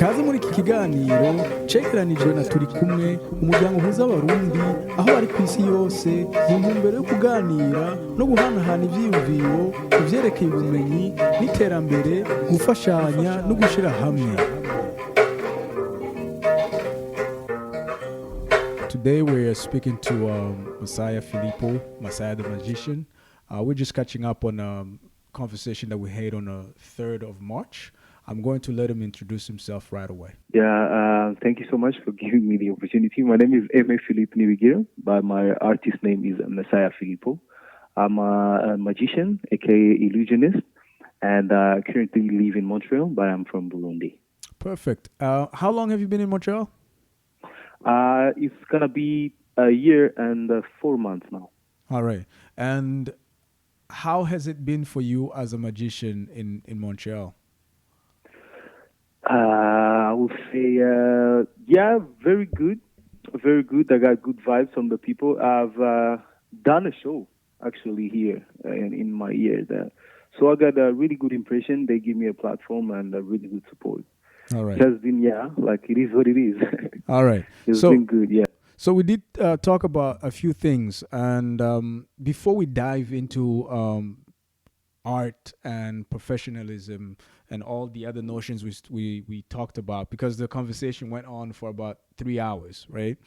kaze muri iki kiganiro cegeranijwe na TURIKUMWE, umuryango uhuza abarundi aho bari ku isi yose mu ntumbero yo kuganira no guhanahana ivyiyumviro ku vyerekeye ubumenyi n'iterambere, gufashanya no gushira hamwe. Today we're speaking to Messiah Filippo, Messiah the Magician. We're just catching up on a conversation that we had on the 3rd of March. I'm going to let him introduce himself right away. Thank you so much for giving me the opportunity. My name is Philippe Nibigira, but my artist name is Messiah Filippo. I'm a magician, aka illusionist, and currently live in Montreal, but I'm from Burundi. Perfect. How long have you been in Montreal? It's gonna be a year and 4 months now. All right. And how has it been for you as a magician in Montreal? I would say, very good. Very good. I got good vibes from the people. I've done a show, actually, here in my year there. So I got a really good impression. They give me a platform and a really good support. All right. It has been, like it is what it is. All right. It's been good, yeah. So we did talk about a few things. And before we dive into art and professionalism and all the other notions we talked about, because the conversation went on for about 3 hours, right?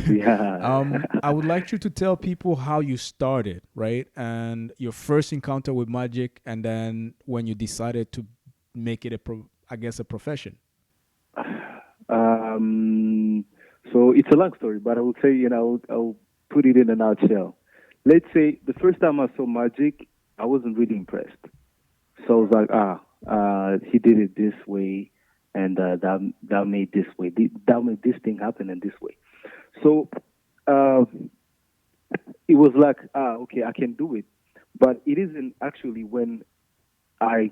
Yeah. I would like you to tell people how you started, right? And your first encounter with magic, and then when you decided to make it a profession. So it's a long story, but I would say, I'll put it in a nutshell. Let's say the first time I saw magic, I wasn't really impressed. So I was like, he did it this way, and that made this way. That made this thing happen in this way. So it was like, okay, I can do it. But it isn't actually when I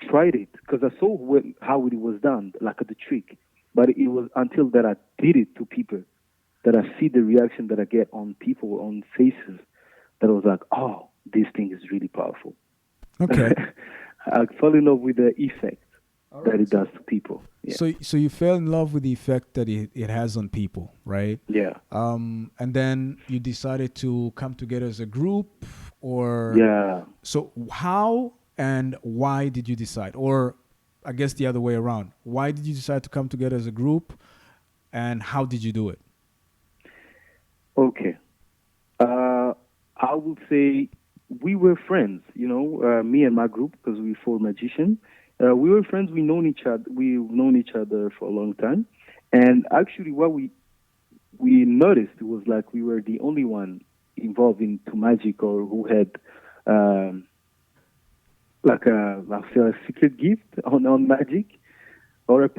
tried it, because I saw how it was done, like the trick. But it was until that I did it to people, that I see the reaction that I get on people, on faces, that I was like, oh, this thing is really powerful. Okay. I fell in love with the effect that it does to people. Yeah. So you fell in love with the effect that it has on people, right? Yeah. And then you decided to come together as a group, or Yeah. So how and why did you decide? Or I guess the other way around. Why did you decide to come together as a group, and how did you do it? Okay. I would say we were friends, me and my group, because we're 4 magicians. We were friends. We've known each other for a long time. And actually what we noticed was like we were the only one involved into magic, or who had a secret gift on magic, or a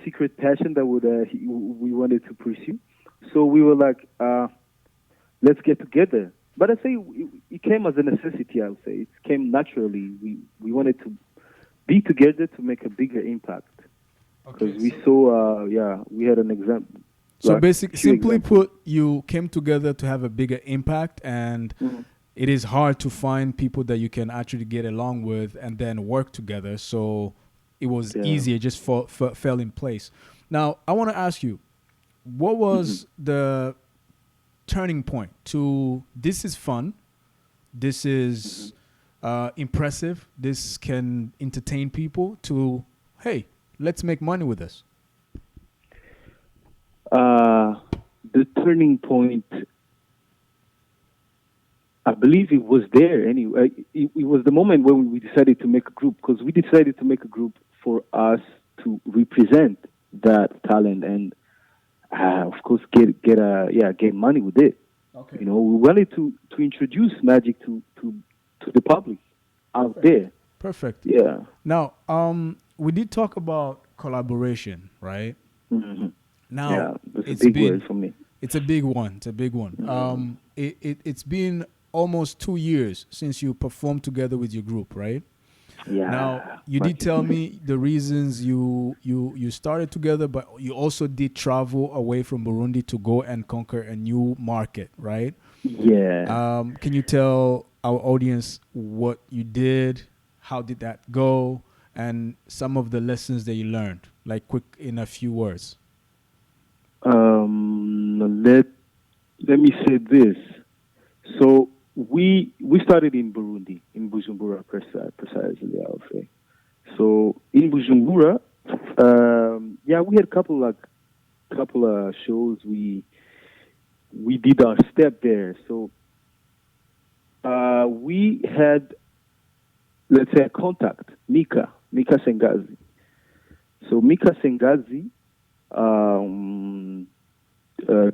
secret passion that we wanted to pursue. So we were like, let's get together. But I say it came as a necessity. I would say it came naturally. We wanted to be together to make a bigger impact, because we saw, we had an example. So simply put, you came together to have a bigger impact, and it is hard to find people that you can actually get along with and then work together. So it was easier, just fell in place. Now, I want to ask you, what was the turning point to this is fun, this is impressive, this can entertain people, to, hey, let's make money with this? The turning point, I believe it was there anyway. It was the moment when we decided to make a group, because we decided to make a group for us to represent that talent and, of course, get money with it. Okay. We wanted to introduce magic to the public out there. Perfect. Yeah. Now, we did talk about collaboration, right? Mm-hmm. Now, it's a big word for me. It's a big one. Mm-hmm. It's been almost 2 years since you performed together with your group, right? Yeah. Now, you did tell me the reasons you started together, but you also did travel away from Burundi to go and conquer a new market, right? Yeah. Can you tell our audience what you did? How did that go? and some of the lessons that you learned, like quick in a few words. Let me say this. So we started in Burundi, in Bujumbura precisely, I'll say. So in Bujumbura, yeah, we had couple of shows. We did our step there. So we had, let's say, a contact, Mika Sengazi. So Mika Sengazi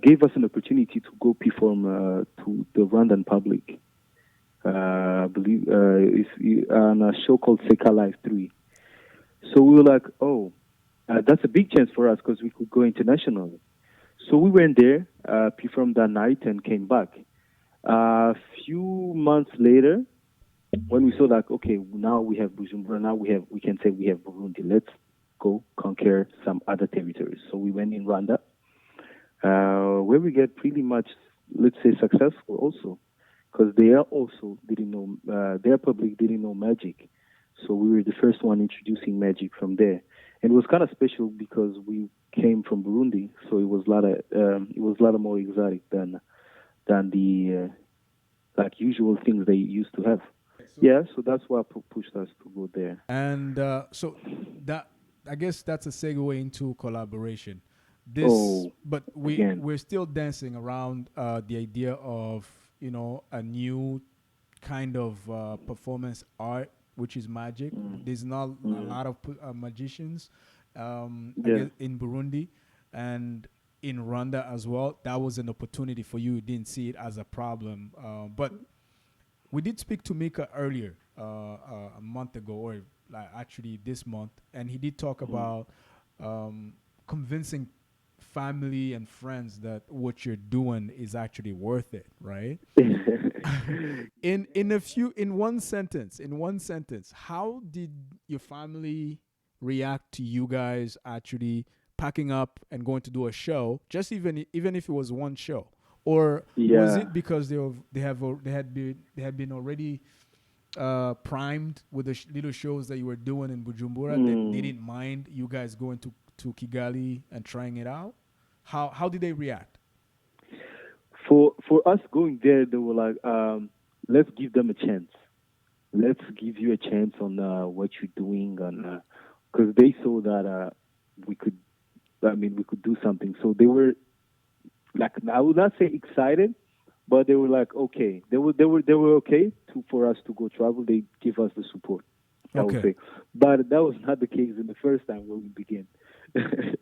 gave us an opportunity to go perform to the Rwandan public. I believe it's on a show called Seka Live 3. So we were like, oh, that's a big chance for us because we could go internationally. So we went there, performed that night, and came back. A few months later, when we saw that, okay, now we have Bujumbura, now we can say we have Burundi. Let's go conquer some other territories. So we went in Rwanda, where we get pretty much, let's say, successful also, because they are also didn't know their public didn't know magic. So we were the first one introducing magic from there, and it was kind of special because we came from Burundi, so it was a lot of more exotic than the like usual things they used to have. Yeah, so that's what pushed us to go there. And so that, I guess that's a segue into collaboration. This, Oh, but again. we're still dancing around the idea of, you know, a new kind of performance art, which is magic. There's not a lot of magicians, I Yeah. guess, in Burundi and in Rwanda as well. That was an opportunity for you. You didn't see it as a problem, but we did speak to Mika earlier, a month ago, or like actually this month, and he did talk about convincing family and friends that what you're doing is actually worth it, right? In one sentence, how did your family react to you guys actually packing up and going to do a show, just even if it was one show? Or was Yeah. it because they had been already primed with the little shows that you were doing in Bujumbura, that they Mm. didn't mind you guys going to Kigali and trying it out? How did they react? For us going there, they were like, let's give them a chance. Let's give you a chance on what you're doing, and because they saw that we could, I mean, we could do something. So they were like, I would not say excited, but they were like, okay, they were okay for us to go travel. They give us the support, I would Okay. say, but that was not the case in the first time when we began. It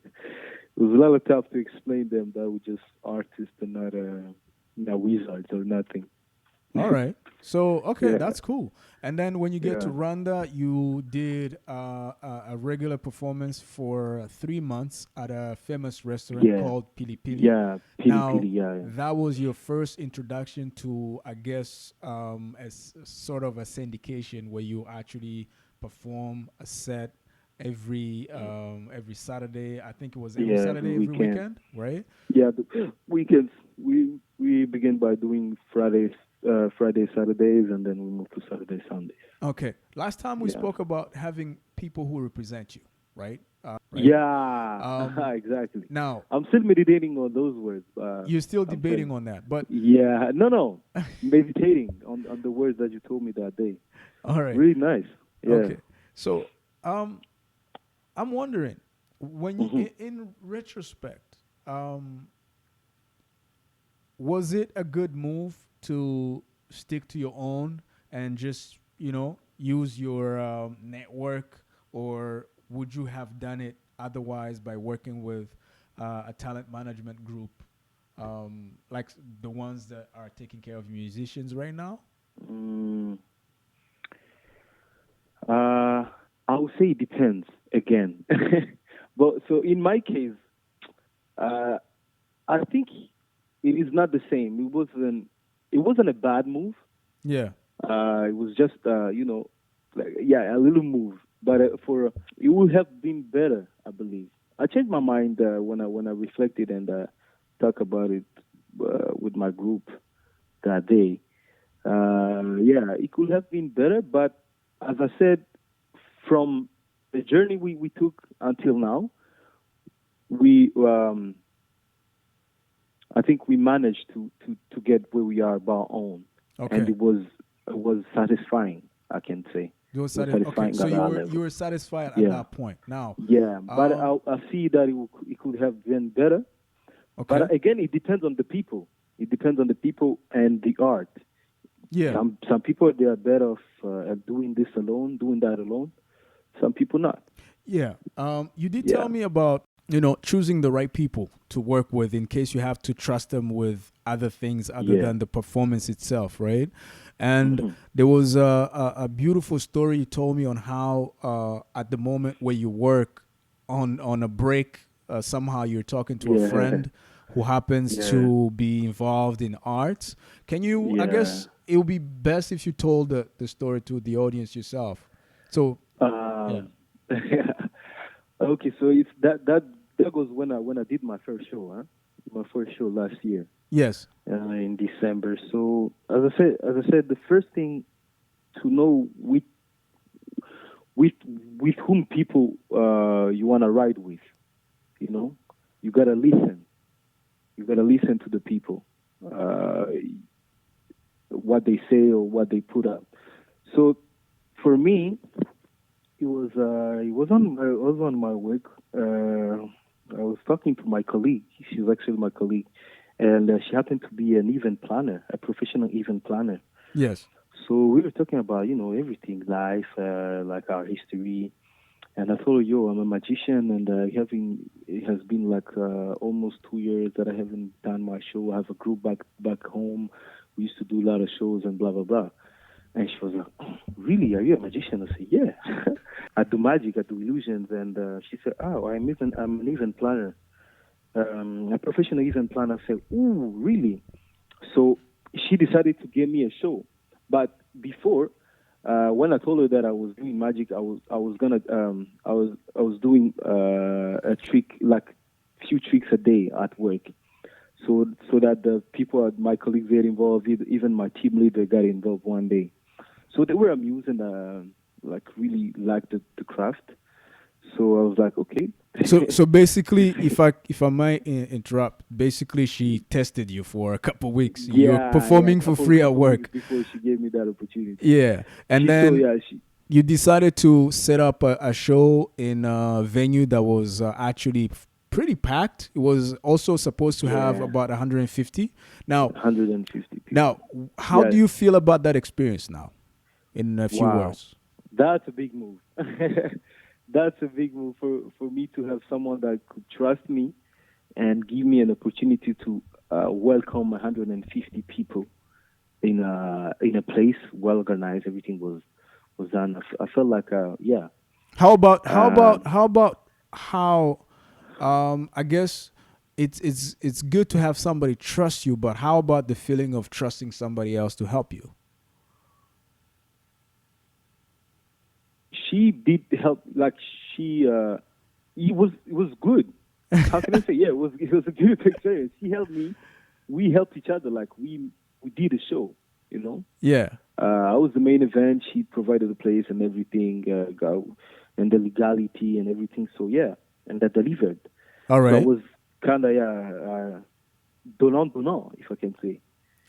was a lot of tough to explain them that we're just artists and not wizards or nothing. All right. So okay, Yeah, that's cool. And then when you get to yeah, Rwanda, you did a regular performance for 3 months at a famous restaurant yeah, called Pili Pili. yeah. Pili Now, pili, yeah, yeah. that was your first introduction to, I guess, as sort of a syndication where you actually perform a set every Saturday. I think it was every Yeah, every Saturday, every weekend. weekend, right? Yeah, the weekends. We begin by doing Friday, Saturdays, and then we move to Saturday, Sundays. Okay. Last time we Yeah. spoke about having people who represent you, right? Right. Yeah, Um, exactly. now I'm still meditating on those words. you're still I'm debating saying, on that, but yeah, no, meditating on the words that you told me that day. all right. Really nice. Yeah. Okay. So, um, I'm wondering when you, Hmm. in retrospect, um, was it a good move to stick to your own and just, you know, use your network, or would you have done it otherwise by working with a talent management group, like the ones that are taking care of musicians right now? Mm, uh, I would say it depends again. But so in my case, uh, I think it is not the same. It wasn't a bad move. Yeah. It was just like, yeah, a little move. But it would have been better, I believe. I changed my mind when I reflected and talked about it with my group that day. Yeah, it could have been better, but as I said, from the journey we took until now, we I think we managed to get where we are by our own, and Okay. it was satisfying. I can say You were it was okay. satisfying So at you our were level. satisfied at Yeah, that point. Now, yeah. But um, I see that it could have been better. okay. But again, it depends on the people. It depends on the people and the art. Yeah. Some people they are better off at doing this alone, doing that alone. Some people not. Yeah. You did tell Yeah. me about, choosing the right people to work with in case you have to trust them with other things other Yeah. than the performance itself, right? And Hmm. there was a beautiful story you told me on how at the moment where you work on a break, somehow you're talking to a Yeah. friend who happens Yeah. to be involved in arts. Can you, I Yeah. guess it would be best if you told the story to the audience yourself. So, yeah. Um, okay, so it's that goes when I did my first show, huh? My first show last year Yes. in December. So as I said, the first thing to know with with whom people you want to ride with, you know, you gotta listen. You gotta listen to the people, uh, what they say or what they put up. So for me, it was on my work. I was talking to my colleague. She's actually my colleague, and she happened to be an event planner, a professional event planner. Yes. So we were talking about everything, life, like our history. And I told her, yo, I'm a magician, and it has been like almost 2 years that I haven't done my show. I have a group back home. We used to do a lot of shows and blah blah blah. And she was like, oh, really? Are you a magician? I said, yeah. I do magic, I do illusions. And she said, oh, I'm an event planner, a professional event planner. I said, oh, really? So she decided to give me a show. But before, when I told her that I was doing magic, I was doing a trick, like few tricks a day at work. So that the people, my colleagues get involved, even my team leader got involved one day. So they were amused and like really liked the craft. So I was like, okay. So basically, if I might interrupt, basically she tested you for a couple weeks. You're Yeah, a performing for couple free at couple weeks work. before she gave me that opportunity. Yeah, and She saw, then yeah, she you decided to set up a show in a venue that was actually pretty packed. It was also supposed to have yeah, about 150. Now, 150 now, people. how Yeah, do you feel about that experience now? In a few wow, words. that's a big move. That's a big move for me to have someone that could trust me and give me an opportunity to welcome 150 people in a place well organized. Everything was done. I felt like yeah. How about how Uh, about how about how I guess it's good to have somebody trust you, but how about the feeling of trusting somebody else to help you? she did help. Like she, it was good. How can I say? Yeah, it was a good experience. She helped me. We helped each other. Like we did a show. You know, Yeah. I was the main event. She provided the place and everything, and the legality and everything. So yeah, and that delivered. All So I right. was kind of donnant donnant, if I can say.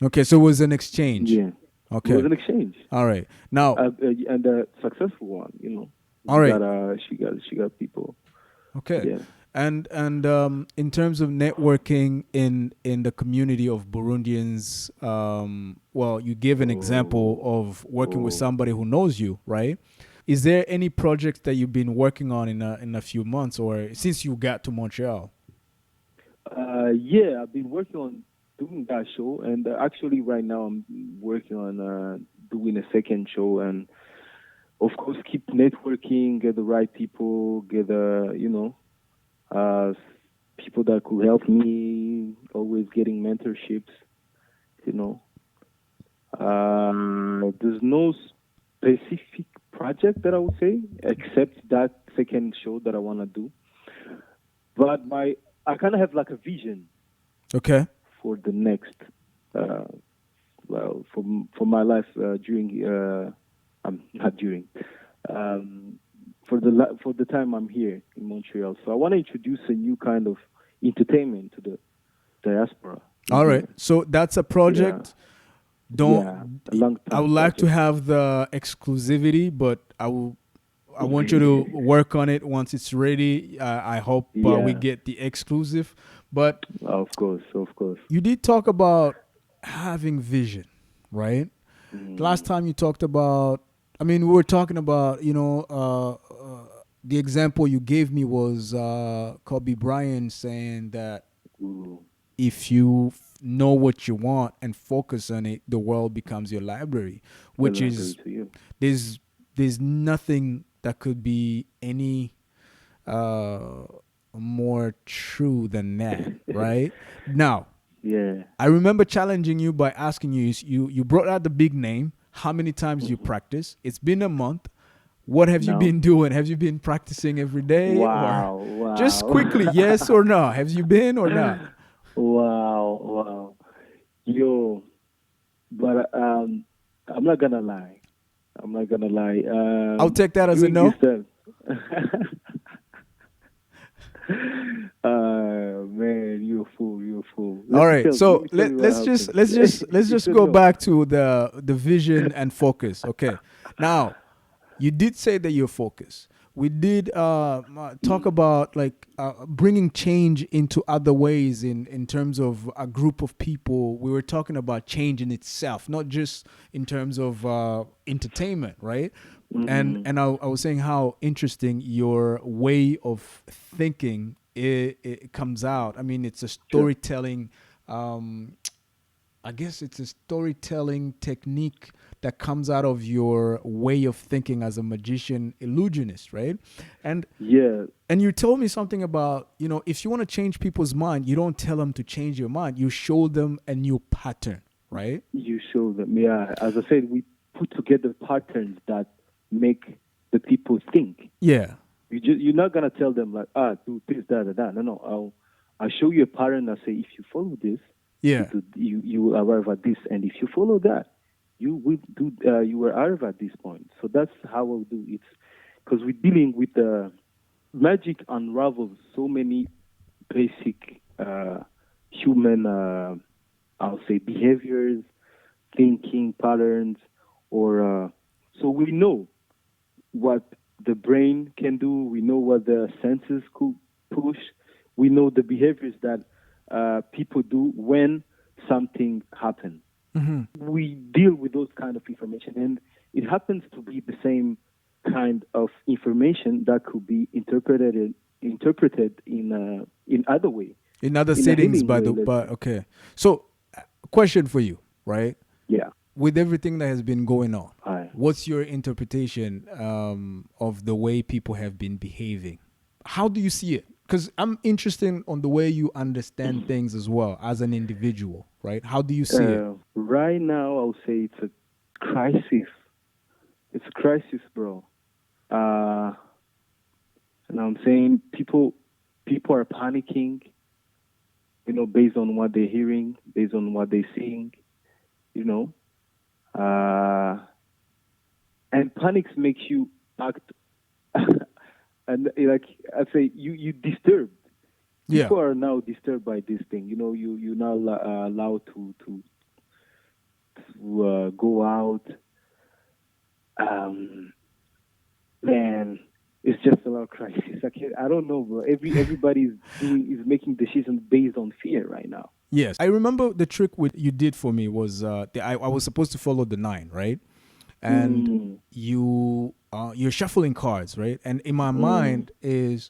Okay, so it was an exchange. Yeah, it was Okay. an exchange, All right. Now, and a successful one. all right. She got people. Okay. Yeah. And in terms of networking in the community of Burundians, well, you give an example Oh, of working with oh. somebody who knows you, right? Is there any projects that you've been working on in a few months or since you got to Montreal? Yeah, I've been working on doing that show, and actually, right now, I'm working on doing a second show, and of course, keep networking, get the right people, get uh, people that could help me. Always getting mentorships, you know. There's no specific project that I would say, except that second show that I want to do. But I kind of have like a vision Okay. for the next, uh, well, for my life during, not during, um, for the time I'm here in Montreal. So I want to introduce a new kind of entertainment to the diaspora. All right. So that's a project. A long I would time like to project. have the exclusivity, but I want you to work on it once it's ready. I hope we Yeah, get the exclusive. But of course, of course. you did talk about having vision, right? Last Mm, time you talked about, I mean, we were talking about, the example you gave me was Kobe Bryant saying that ooh, if you know what you want and focus on it, the world becomes your library, which is elaborate to you. there's there's nothing that could be any uh, more true than that, right? Now, Yeah. I remember challenging you by asking you, you brought out the big name. How many times you Hmm. practice? It's been a month. What have you No. been doing? Have you been practicing every day, or Wow, just wow. quickly, yes or no? Have you been or not? Wow, wow. Yo, but I'm not gonna lie. I'm not gonna lie. I'll take that as a During this no. time, man, you're a fool. You're a fool. All Let me right. tell. Let So me tell you what happened. let's It's just a go no. back to the vision and focus. Okay. Now, you did say that you're focused. We did talk about like bringing change into other ways in terms of a group of people. We were talking about change in itself, not just in terms of entertainment, right? Mm-hmm. I was saying how interesting your way of thinking it comes out. I mean, it's a Sure. storytelling. Um, I guess it's a storytelling technique that comes out of your way of thinking as a magician illusionist, right? And Yeah, and you told me something about, if you want to change people's mind, you don't tell them to change your mind. You show them a new pattern, right? you show them. Yeah, as I said, we put together patterns that make the people think. Yeah. You're not gonna tell them like do this that. No, I'll show you a pattern. I say if you follow this, Yeah. you will arrive at this, and if you follow that, you will arrive at this point. So that's how I'll do it, because we're dealing with magic unravels so many basic human I'll say behaviors, thinking patterns, or so we know what the brain can do. We know what the senses could push. We know the behaviors that people do when something happens. We deal with those kind of information, and it happens to be the same kind of information that could be interpreted in other way, In other in a settings, healing way. Let's but say, okay. So, question for you, right? yeah. With everything that has been going on, I what's your interpretation of the way people have been behaving? How do you see it? Because I'm interested on the way you understand things as well as an individual, right? How do you see it? Right now, I'll say it's a crisis. It's a crisis, bro. Uh, and I'm saying people are panicking, based on what they're hearing, based on what they're seeing, you know. And panics makes you act, and like I say, you disturbed. Yeah. People are now disturbed by this thing. You're not allowed to go out. Um, Man, it's just a lot of crisis. I don't know, bro. Everybody's is making decisions based on fear right now. Yes. I remember the trick you did for me was I was supposed to follow the nine, right? And Mm, you're shuffling cards, right? And in my mm, mind is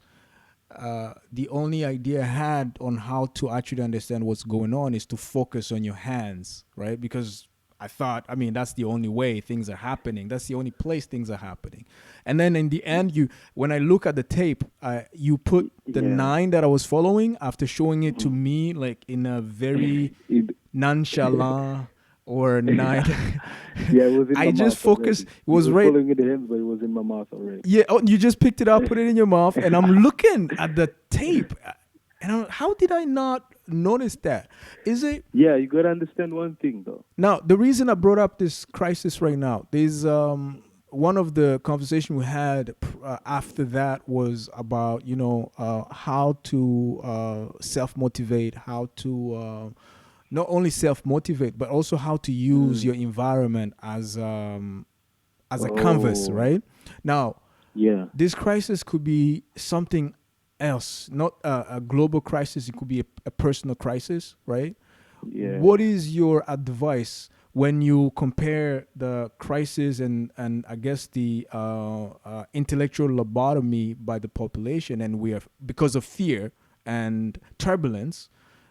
the only idea I had on how to actually understand what's going on is to focus on your hands, right? Because I thought, I mean, that's the only way things are happening. That's the only place things are happening. And then in the end, when I look at the tape, you put the yeah. nine that I was following after showing it to Mm. me, like in a very It- nonchalant or nine. yeah, it was in I my just mouth focused. already. It You was were right. following in the hands, but it was in my mouth already. Yeah. Oh, you just picked it up, put it in your mouth, and I'm looking at the tape. And how did I not notice that? Is it Yeah, you gotta understand one thing though. now the reason I brought up this crisis right now? There's one of the conversation we had after that was about, how to self motivate, how to not only self motivate, but also how to use your environment as a canvas, Oh, right? Now, yeah. this crisis could be something else, not a global crisis. It could be a personal crisis, right? What Yeah. is your advice when you compare the crisis and I guess the intellectual lobotomy by the population, and we are because of fear and turbulence,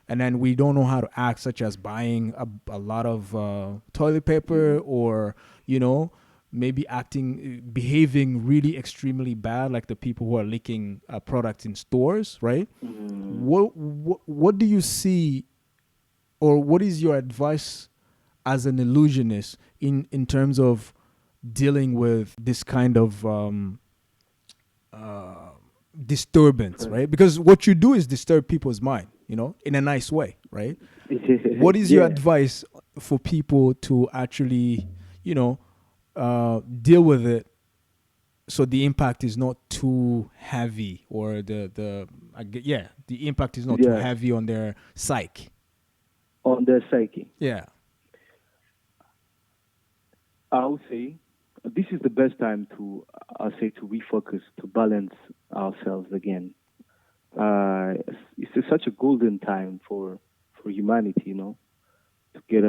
and then we don't know how to act, such as buying a lot of toilet paper, or you know maybe behaving really extremely bad, like the people who are leaking products in stores, right? Mm. What do you see, or what is your advice as an illusionist in terms of dealing with this kind of uh, disturbance, right? Because what you do is disturb people's mind, in a nice way, right? What is your Yeah. advice for people to actually, deal with it, so the impact is not too heavy, or the impact is not too Yeah. heavy on their psyche? On their psyche. Yeah. I would say this is the best time to, I'll say, to refocus, to balance ourselves again. It's such a golden time for humanity, to get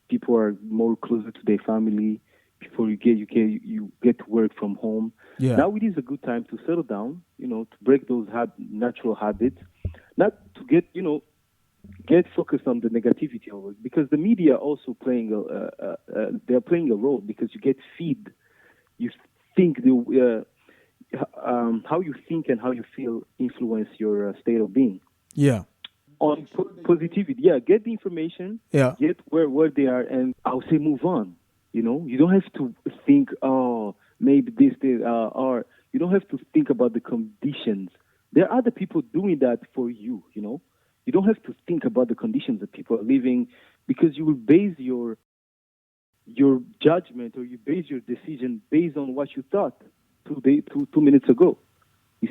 people are more closer to their family. Before you get to work from home. Yeah. Now it is a good time to settle down, to break those natural habits, not to get focused on the negativity of it, because the media also playing they're playing a role, because you get feed, you think how you think and how you feel influence your state of being. Yeah. On positivity, yeah, get the information, Yeah. get where they are, and I'll say move on. You don't have to think, oh, maybe this, or you don't have to think about the conditions. There are other people doing that for you. You don't have to think about the conditions that people are living, because you will base your judgment, or you base your decision based on what you thought 2 minutes ago. You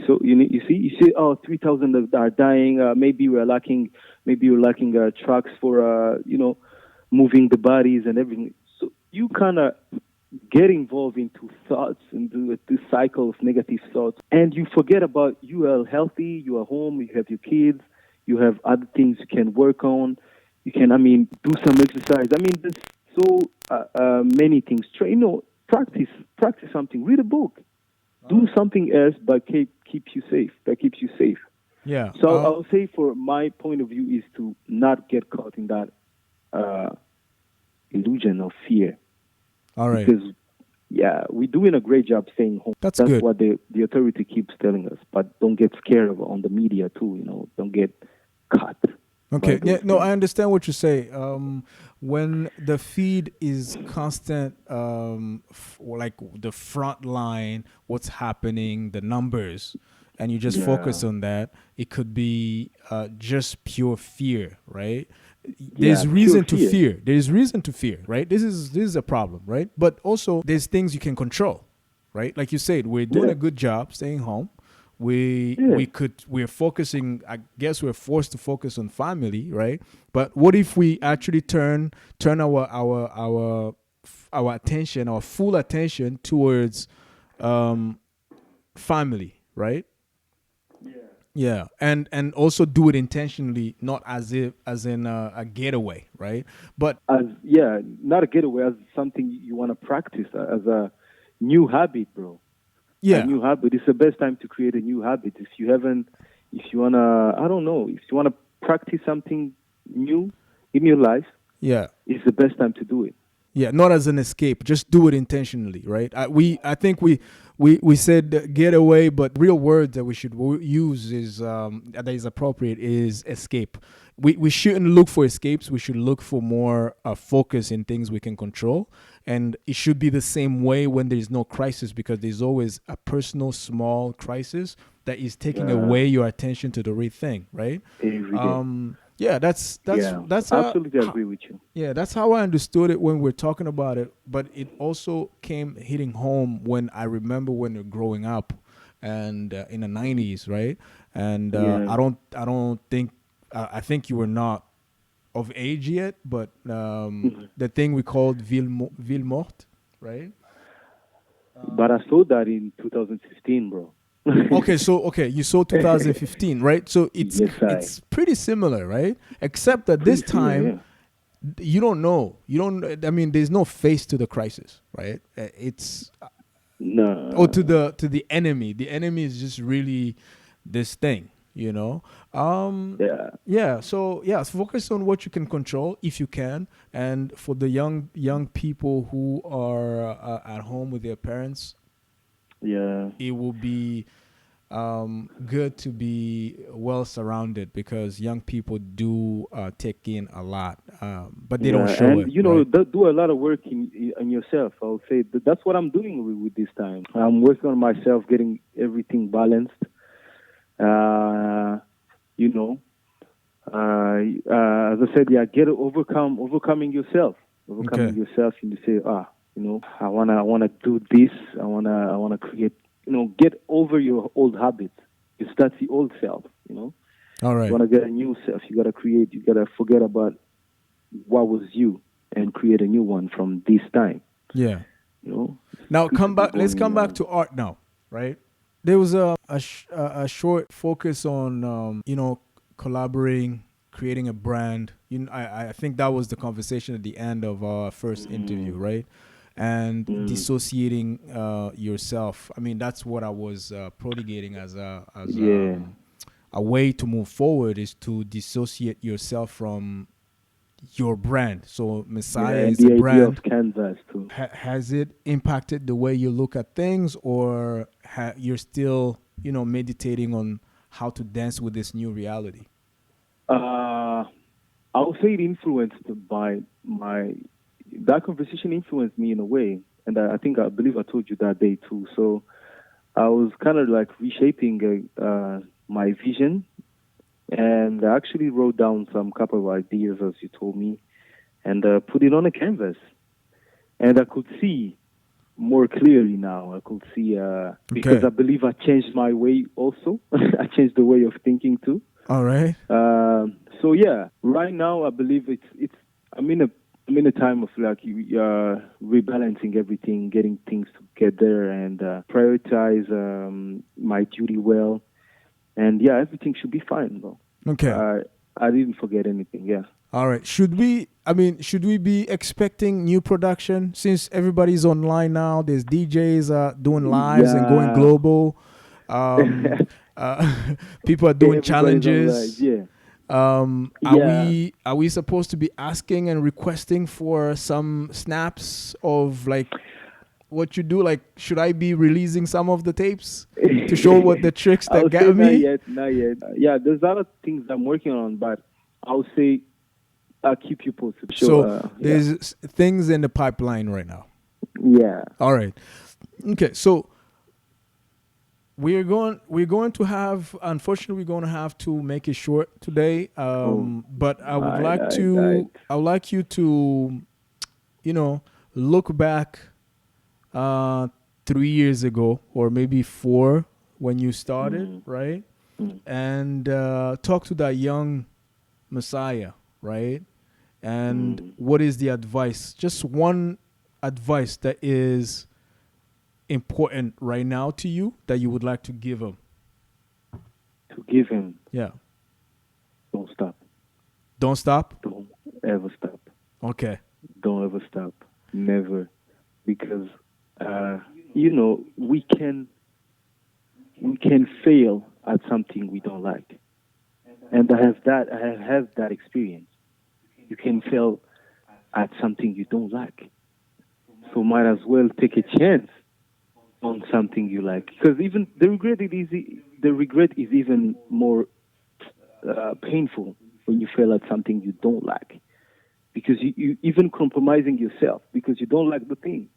see, oh, 3,000 are dying. Maybe we're lacking trucks for moving the bodies and everything. So you kind of get involved into thoughts and do this cycle of negative thoughts, and you forget about you are healthy, you are home, you have your kids, you have other things you can work on. You can, do some exercise. There's so many things. Practice something. Read a book. Do something else, but keeps you safe. That keeps you safe. Yeah. So I'll say, for my point of view, is to not get caught in that illusion of fear. All right. Because, yeah, we're doing a great job staying home. That's That's good. what the authority keeps telling us. But don't get scared on the media too. Don't get caught. Okay. by Yeah. those No, I things. understand what you say. When the feed is constant, like the front line, what's happening, the numbers, and you just Yeah. focus on that, it could be just pure fear, right? Yeah. There's Pure reason to fear. fear. There's reason to fear, right? This is a problem, right? But also there's things you can control, right? Like you said, we're doing Yeah. a good job staying home. Yeah. We're focusing, I guess we're forced to focus on family, right? But what if we actually turn our attention, our full attention towards family, right? Yeah, and also do it intentionally, not as in a getaway, right? But Not a getaway, as something you want to practice, as a new habit, bro. A yeah, new habit. It's the best time to create a new habit. If you wanna, I don't know, if you wanna practice something new in your life, yeah. it's the best time to do it. Yeah, not as an escape. Just do it intentionally, right? I think we said get away, but real word that we should use is that is appropriate is escape. We shouldn't look for escapes. We should look for more focus in things we can control, and it should be the same way when there is no crisis, because there's always a personal small crisis that is taking Uh, away your attention to the real thing, right? every day. Yeah, Yeah, that's absolutely agree with you. yeah, that's how I understood it when we're talking about it. But it also came hitting home when I remember when you're growing up, and in the '90s, right? And Yeah. I don't think I think you were not of age yet, but Mhm. the thing we called Ville Morte, right? But I saw that in 2015, bro. Okay, so okay, you saw 2015, right? So Yes, I. it's pretty similar, right? Except that this Pretty similar, time yeah. you don't know. You don't. I mean, there's no face to the crisis, right? It's or No. to the enemy. The enemy is just really this thing, you know. Yeah. Yeah. So yeah, focus on what you can control if you can, and for the young people who are at home with their parents, Yeah. it will be good to be well surrounded because young people do take in a lot, but they don't Yeah, show and it, right? do a lot of work in yourself. I would say that's what I'm doing with this time. I'm working on myself, getting everything balanced. Uh, you know, as I said, yeah, overcoming yourself, Okay. and you say, I wanna do this. I wanna create. Get over your old habits. Because that's the old self. All You right. wanna get a new self. You gotta create. You gotta forget about what was you and create a new one from this time. Yeah. It's Now good to come be back. Let's going. come back to art now, right? There was a short focus on collaborating, creating a brand. I think that was the conversation at the end of our first interview, right? And Mm, dissociating yourself. I mean, that's what I was prodigating as yeah, a way to move forward is to dissociate yourself from your brand. So yeah, Messiah and is a the idea brand. of canvas too. Has it impacted the way you look at things, or you're still, meditating on how to dance with this new reality? Uh, I would say it influenced by my that conversation influenced me in a way, and I believe I told you that day too. So I was kind of like reshaping my vision, and I actually wrote down some couple of ideas as you told me, and put it on a canvas, and I could see more clearly now. I could see because Okay. I believe I changed my way also. I changed the way of thinking too. All right. So yeah, right now I believe it's I'm in a time of like rebalancing everything, getting things together, and prioritize my duty well, and yeah, everything should be fine though. Okay. I didn't forget anything. Yeah. All right. Should we be expecting new production since everybody's online now? There's DJs doing lives and going Yeah. global. Um, people are doing Everybody's on live. challenges. Yeah. Are Yeah. we supposed to be asking and requesting for some snaps of like what you do? Like, should I be releasing some of the tapes to show what the tricks I that would say got not me? yet, not yet. Yeah, there's other things I'm working on, but I would say I'll keep you posted. So, So yeah, there's things in the pipeline right now. yeah. All right. Okay. So we're going to have, unfortunately, we're going to have to make it short today. Oh, But I. I would like you to, look back 3 years ago or maybe four when you started, Mm, right? mm, And talk to that young Messiah, right? And mm. what is the advice? Just one advice that is important right now to you that you would like to give him. To give him, Yeah. don't stop. Don't stop. Don't ever stop. Okay. Don't ever stop. Never, because you know we can fail at something we don't like, and I have had that experience. You can fail at something you don't like, so might as well take a chance on something you like, because even the regret is even more painful when you fail at something you don't like, because you even compromising yourself because you don't like the thing,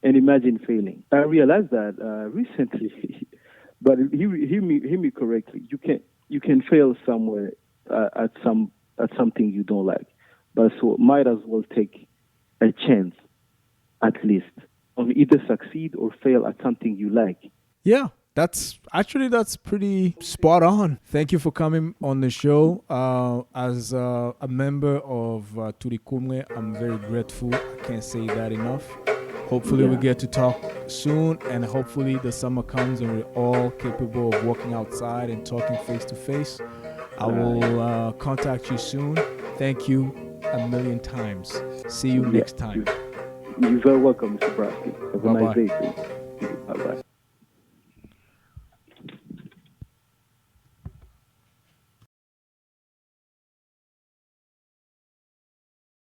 and imagine failing. I realized that recently. But hear me correctly. You can fail somewhere at some at something you don't like. But so might as well take a chance, at least, on either succeed or fail at something you like. Yeah, that's pretty spot on. Thank you for coming on the show. As a member of TURIKUMWE, I'm very grateful. I can't say that enough. Hopefully we get to talk soon, and hopefully the summer comes and we're all capable of walking outside and talking face to face. I will contact you soon. Thank you a million times. See you next time. You're very welcome, Mr. Brasky. Have a nice day, too.